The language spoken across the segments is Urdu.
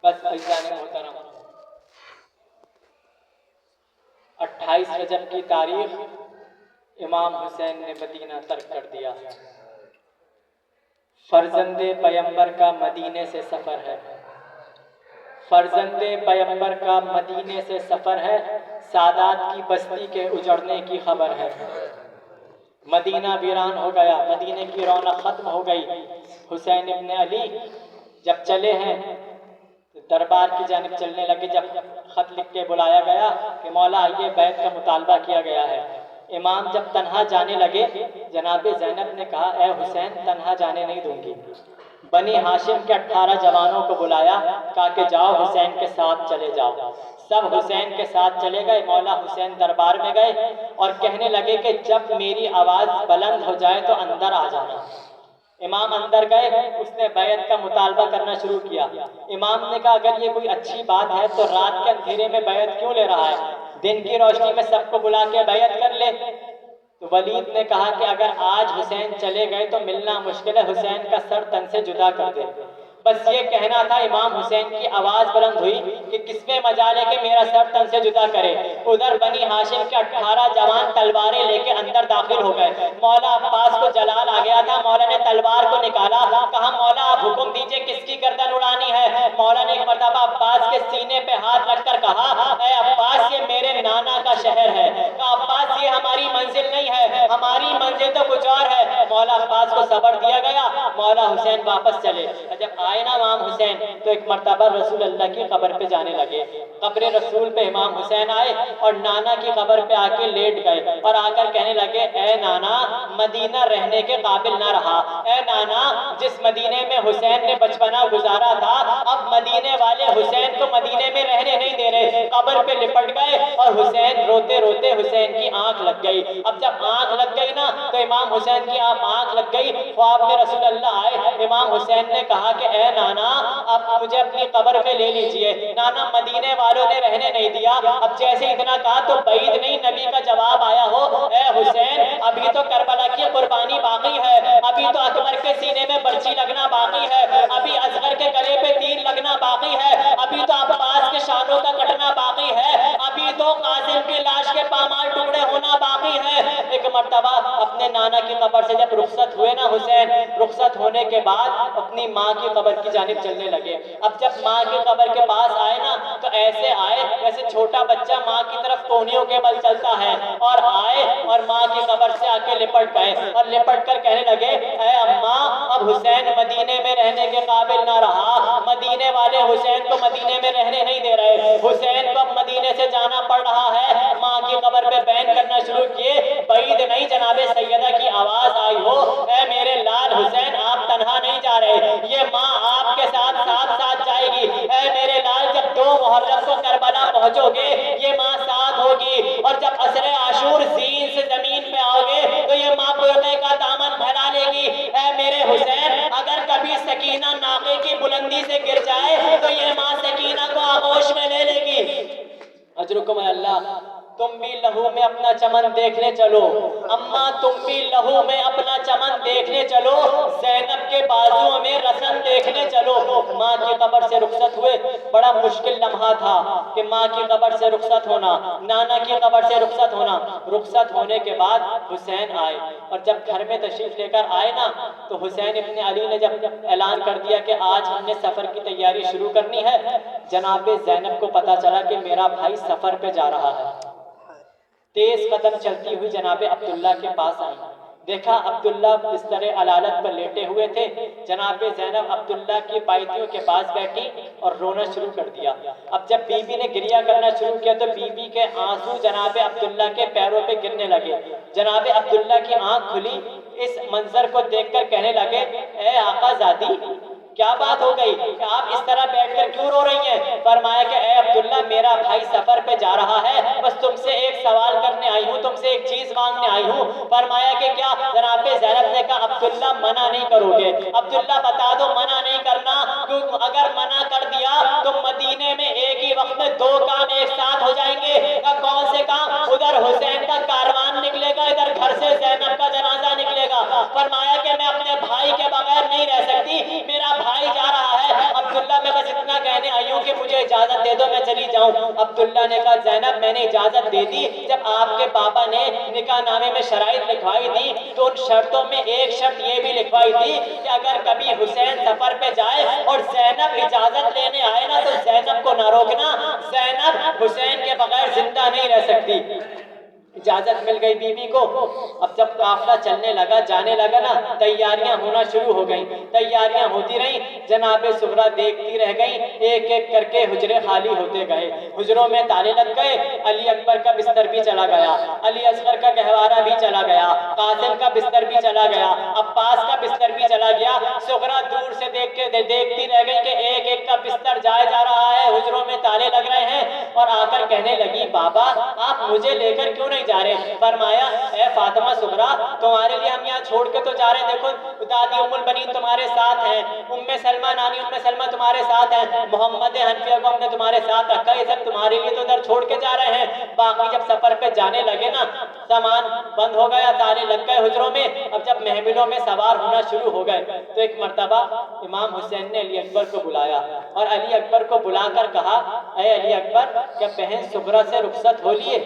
بس عزیزان محترم، 28 رجب کی تاریخ امام حسین نے مدینہ ترک کر دیا۔ فرزند پیمبر کا مدینے سے سفر ہے، فرزند پیمبر کا مدینے سے سفر ہے، سادات کی بستی کے اجڑنے کی خبر ہے۔ مدینہ ویران ہو گیا، مدینے کی رونق ختم ہو گئی۔ حسین ابن علی جب چلے ہیں دربار کی جانب چلنے لگے، جب خط لکھ کے بلایا گیا کہ مولا آئیے بیعت کا مطالبہ کیا گیا ہے، امام جب تنہا جانے لگے، جناب زینب نے کہا اے حسین تنہا جانے نہیں دوں گی۔ بنی ہاشم کے 18 جوانوں کو بلایا، کہا کہ جاؤ حسین کے ساتھ چلے جاؤ۔ سب حسین کے ساتھ چلے گئے، مولا حسین دربار میں گئے اور کہنے لگے کہ جب میری آواز بلند ہو جائے تو اندر آ جانا۔ امام اندر گئے، اس نے بیعت کا مطالبہ کرنا شروع کیا۔ امام نے کہا اگر یہ کوئی اچھی بات ہے تو رات کے اندھیرے میں بیعت کیوں لے رہا ہے، دن کی روشنی میں سب کو بلا کے بیعت کر لے۔ تو ولید نے کہا کہ اگر آج حسین چلے گئے تو ملنا مشکل ہے، حسین کا سر تن سے جدا کر دے۔ بس یہ کہنا تھا، امام حسین کی آواز بلند ہوئی کہ کس میں مجال ہے کہ میرا سر تن سے جدا کرے۔ ادھر بنی ہاشم کے 18 جوان تلواریں لے کے اندر داخل ہو گئے۔ مولا عباس کو جلال آ گیا تھا، مولا نے تلوار کو نکالا، کہا مولا آپ حکم دیجئے کس کی گردن اڑانی ہے۔ مولا نے ایک مرتبہ عباس کے سینے پہ ہاتھ رکھ کر کہا اے عباس یہ میرے نانا کا شہر ہے۔ کہا عباس یہ ہماری منزل نہیں ہے، ہماری منزل تو کچھ اور ہے۔ مولا عباس کو صبر دیا گیا، مولا حسین واپس چلے۔ جب آئے نا امام حسین تو ایک مرتبہ رسول اللہ کی قبر پہ جانے لگے، قبر رسول پہ امام حسین آئے اور نانا کی قبر پہ آ کے لیٹ گئے اور آ کر کہنے لگے اے نانا مدینہ رہنے کے قابل نہ رہا، اے نانا جس مدینے میں حسین نے بچپنا گزارا تھا اب مدینے والے حسین کو مدینے میں رہنے نہیں دے رہے۔ قبر پہ لپٹ گئے اور حسین روتے روتے حسین کی آنکھ لگ گئی۔ اب جب آنکھ لگ گئی نا تو امام حسین کی آنکھ لگ گئی، خواب میں رسول اللہ آئے، امام حسین نے کہا کہ اے نانا اب مجھے اپنی قبر پہ لے لیجئے۔ نانا مدینے والوں نے رہنے نہیں دیا۔ اب جیسے اتنا کہا تو بعید نہیں نبی کا جواب آیا ہو اے حسین ابھی تو کربلا کی قربانی باقی ہے، ابھی تو اکبر کے سینے میں برچی لگنا باقی ہے، ابھی اصغر کے گلے پہ تیر لگنا باقی ہے، ابھی تو عباس کے شانوں کا کٹنا باقی ہے، ابھی تو قاسم کی لاش کے پامال ٹکڑے ہونا باقی ہے۔ ایک مرتبہ اپنے نانا کی قبر سے جب رخصت ہوئے نا حسین، رخصت ہونے کے بعد اپنی ماں کی قبر کی جانب چلنے لگے۔ اب جب ماں کی قبر کے پاس آئے نا تو ایسے آئے جیسے چھوٹا بچہ ماں کی طرف کوہنیوں کے بل چلتا ہے، اور آئے اور ماں کی قبر سے آ کے لپٹ گئے اور لپٹ کر کہنے لگے اے اماں اب حسین مدینے میں رہنے کے قابل نہ رہا، مدینے والے حسین کو مدینے میں رہنے نہیں دے رہے، حسین کو اب مدینے سے جانا پڑ رہا ہے۔ ماں کی قبر پہ بیان کرنا شروع کیے، بعید نہیں جناب سیدہ کی آواز آئی ہو اے میرے لال حسین آپ تنہا نہیں جا رہے، یہ ماں آپ کے ساتھ ساتھ جائے گی۔ اے میرے لال جب 2 محرم کو کربلا پہنچو گے یہ ماں ساتھ ہوگی، اور جب عصر عاشور زین سے زمین پہ آؤ گے تو یہ ماں برقعے کا دامن پھیلا لے گی۔ اے میرے حسین اگر کبھی سکینہ ناقے کی بلندی سے گر جائے تو یہ ماں سکینہ کو آغوش میں لے لے گی۔ اجرکم اللہ، تم بھی لہو میں اپنا چمن دیکھنے چلو، اماں تم بھی لہو میں اپنا چمن دیکھنے چلو، زینب کے بازو میں رسن دیکھنے چلو۔ ماں کی قبر سے رخصت ہوئے، بڑا مشکل لمحہ تھا کہ ماں کی قبر سے رخصت ہونا، نانا کی قبر سے رخصت ہونا۔ رخصت ہونے کے بعد حسین آئے اور جب گھر میں تشریف لے کر آئے نا تو حسین ابن علی نے جب اعلان کر دیا کہ آج ہم نے سفر کی تیاری شروع کرنی ہے، جناب زینب کو پتا چلا کہ میرا بھائی سفر پہ جا رہا ہے۔ تیز قدم چلتی ہوئی جناب عبداللہ کے پاس آئی، دیکھا عبداللہ بستر علالت پر لیٹے ہوئے تھے۔ جناب زینب عبداللہ کی پائتیوں کے پاس بیٹھی اور رونا شروع کر دیا۔ اب جب بی بی نے گریہ کرنا شروع کیا تو بی بی کے آنسو جناب عبداللہ کے پیروں پہ گرنے لگے۔ جناب عبداللہ کی آنکھ کھلی، اس منظر کو دیکھ کر کہنے لگے اے آقا زادی کیا بات ہو گئی کہ آپ اس طرح بیٹھ کر کیوں رو رہی ہیں؟ فرمایا کہ اے عبداللہ میرا بھائی سفر پہ جا رہا ہے، بس تم سے ایک سوال کرنے آئی ہوں، تم سے ایک چیز مانگنے آئی ہوں۔ فرمایا کہ کیا؟ جناب زینب نے کہا عبداللہ منع نہیں کرو گے؟ عبداللہ بتا دو منع نہیں کرنا، کیوں اگر منع کر دیا تو مدینے میں ایک ہی وقت میں 2 کام ایک ساتھ ہو جائیں گے۔ کون سے کام؟ ادھر حسین کا کاروان نکلے گا، ادھر گھر سے زینب کا جنازہ نکلے گا۔ فرمایا کہ میں اپنے بھائی کے بغیر نہیں رہ سکتی، میرا بھائی جا رہا ہے۔ عبداللہ میں بس اتنا نکاح کہنے آئی ہوں کہ مجھے اجازت دے دو میں چلی جاؤں۔ عبداللہ نے کہا زینب میں نے اجازت دے دی، جب آپ کے بابا نے نکاح نامے میں شرائط لکھوائی تھی تو ان شرطوں میں ایک شرط یہ بھی لکھوائی تھی کہ اگر کبھی حسین سفر پہ جائے اور زینب اجازت لینے آئے نا تو زینب کو نہ روکنا، زینب حسین کے بغیر زندہ نہیں رہ سکتی۔ اجازت مل گئی بیوی کو۔ اب جب قافلہ چلنے لگا، جانے لگا نا، تیاریاں ہونا شروع ہو گئیں، تیاریاں ہوتی رہیں، جناب سغرا دیکھتی رہ گئیں، ایک ایک کر کے حجرے خالی ہوتے گئے، حجروں میں تالے لگ گئے، علی اکبر کا بستر بھی چلا گیا، علی اصغر کا گہوارہ بھی چلا گیا، قاسم کا بستر بھی چلا گیا، عباس کا بستر بھی چلا گیا۔ سغرا دور سے دیکھتی رہ گئی کہ ایک ایک کا بستر جایا جا رہا ہے، حجروں میں تالے لگ رہے ہیں، اور آ کر کہنے لگی بابا آپ مجھے لے کر کیوں نہیں جا رہے؟ فرمایا اے فاطمہ سغرا تمہارے لیے ہم یہاں چھوڑ کے تو جا رہے ہیں، دیکھو دادی ام البنین تمہارے ساتھ ہیں، ام سلمہ نانی ام سلمہ تمہارے ساتھ ہیں، محمد حنفیہ کو ہم نے تمہارے ساتھ رکھا، یہ سب تمہارے لیے تو ادھر چھوڑ کے جا رہے ہیں۔ باقی جب سفر پہ جانے لگے نا، سامان بند ہو گیا، تالے لگ گئے حجروں میں۔ اب جب محملوں میں سوار ہونا شروع ہو گئے تو ایک مرتبہ امام حسین نے علی اکبر کو بلایا اور علی اکبر کو بلا کر کہا اے علی اکبر کیا بہن سغرا سے رخصت ہو لیے؟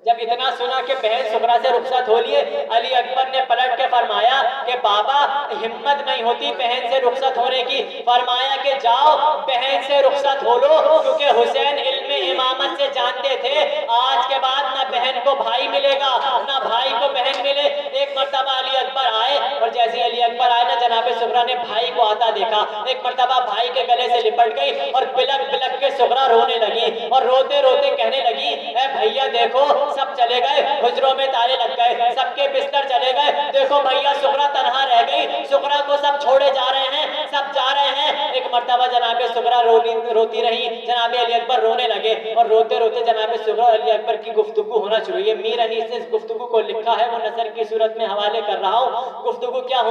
جب اتنا سنا کہ بہن سغرا سے رخصت ہو لیے، علی اکبر نے پلٹ کے فرمایا کہ بابا ہمت نہیں ہوتی بہن سے رخصت ہونے کی، فرمایا کہ جاؤ بہن سے رخصت ہو لو، کیونکہ حسین علم امامت سے جانتے تھے آج کے بعد نہ بہن کو بھائی ملے گا نہ بھائی کو بہن ملے۔ ایک مرتبہ علی اکبر آئے اور جیسے علی اکبر آئے نا جناب سغرا نے بھائی کو آتا دیکھا، ایک مرتبہ بھائی کے گلے سے لپٹ گئی اور بلک بلک کے سغرا رونے لگی اور روتے روتے کہنے لگی اے بھیا دیکھو سب چلے گئے، حجروں میں تالے لگ گئے، سب کے بستر چلے گئے، دیکھو بھیا سغرا تنہا رہ گئی، سغرا کو سب چھوڑے جا رہے ہیں، سب جا رہے ہیں۔ ایک مرتبہ جناب سغرا روتی رہی، جناب علی اکبر رونے لگے اور روتے روتے جناب سغرا علی اکبر کی گفتگو ہونا شروع ہوئی۔ میر انیس نے اس گفتگو کو لکھا ہے، وہ نثر کی صورت میں حوالے کر رہا ہوں۔ گفتگو کیا ہونے